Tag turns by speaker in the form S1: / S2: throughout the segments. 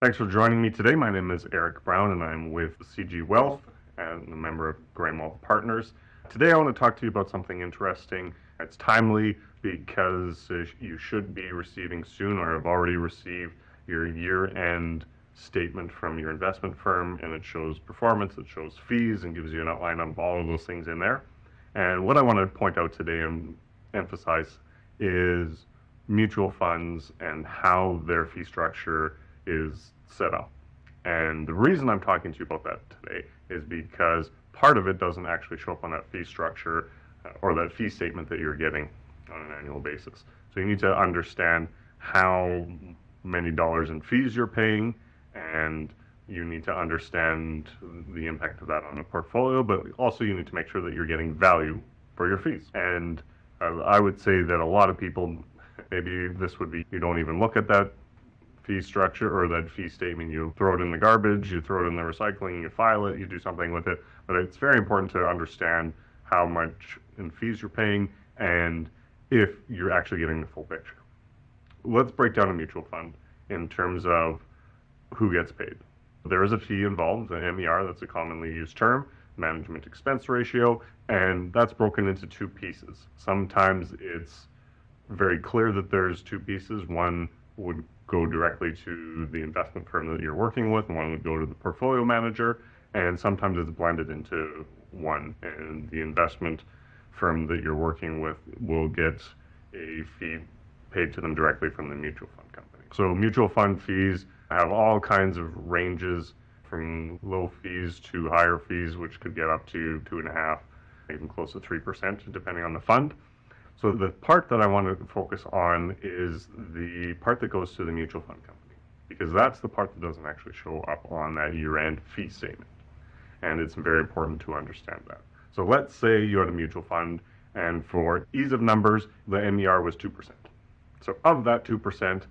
S1: Thanks for joining me today. My name is Eric Brown and I'm with CG Wealth and a member of Graham Wealth Partners. Today I want to talk to you about something interesting. It's timely because you should be receiving soon or have already received your year-end statement from your investment firm, and it shows performance, it shows fees, and gives you an outline of all of those things in there. And what I want to point out today and emphasize is mutual funds and how their fee structure is set up. And the reason I'm talking to you about that today is because part of it doesn't actually show up on that fee structure or that fee statement that you're getting on an annual basis. So you need to understand how many dollars in fees you're paying, and you need to understand the impact of that on the portfolio, but also you need to make sure that you're getting value for your fees. And I would say that a lot of people, maybe this would be, you don't even look at that fee structure or that fee statement. You throw it in the garbage, you throw it in the recycling, you file it, you do something with it. But it's very important to understand how much in fees you're paying and if you're actually getting the full picture. Let's break down a mutual fund in terms of who gets paid. There is a fee involved, an MER, that's a commonly used term, management expense ratio, and that's broken into two pieces. Sometimes it's very clear that there's two pieces. One would go directly to the investment firm that you're working with, and one would go to the portfolio manager, and sometimes it's blended into one, and the investment firm that you're working with will get a fee paid to them directly from the mutual fund company. So mutual fund fees have all kinds of ranges, from low fees to higher fees, which could get up to 2.5%, even close to 3%, depending on the fund. So the part that I want to focus on is the part that goes to the mutual fund company, because that's the part that doesn't actually show up on that year-end fee statement. And it's very important to understand that. So let's say you had a mutual fund, and for ease of numbers, the MER was 2%. So of that 2%,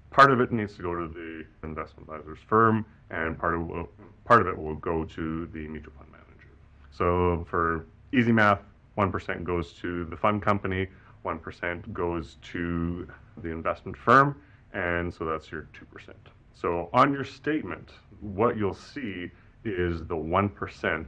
S1: part of it needs to go to the investment advisor's firm, and part of it will go to the mutual fund manager. So for easy math, 1% goes to the fund company, 1% goes to the investment firm, and so that's your 2%. So on your statement, what you'll see is the 1%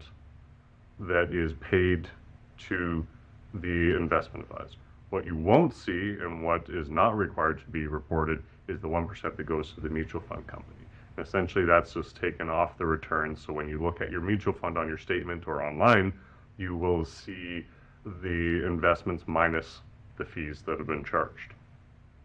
S1: that is paid to the investment advisor. What you won't see, and what is not required to be reported, is the 1% that goes to the mutual fund company. And essentially, that's just taken off the return. So when you look at your mutual fund on your statement or online, you will see the investments minus the fees that have been charged.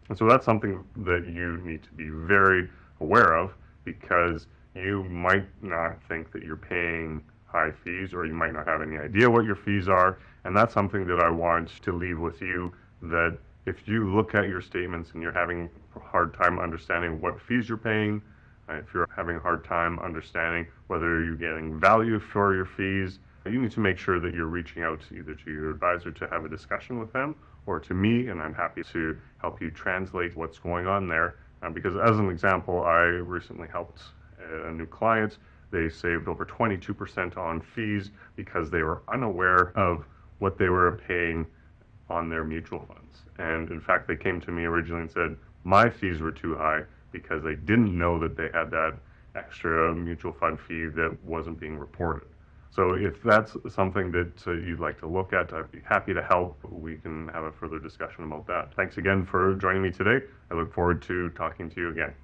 S1: And so that's something that you need to be very aware of, because you might not think that you're paying high fees, or you might not have any idea what your fees are. And that's something that I want to leave with you, that if you look at your statements and you're having a hard time understanding what fees you're paying, if you're having a hard time understanding whether you're getting value for your fees, you need to make sure that you're reaching out either to your advisor to have a discussion with them, or to me, and I'm happy to help you translate what's going on there. Because as an example, I recently helped a new client. They saved over 22% on fees because they were unaware of what they were paying on their mutual funds. And in fact, they came to me originally and said, my fees were too high because they didn't know that they had that extra mutual fund fee that wasn't being reported. So if that's something that you'd like to look at, I'd be happy to help. We can have a further discussion about that. Thanks again for joining me today. I look forward to talking to you again.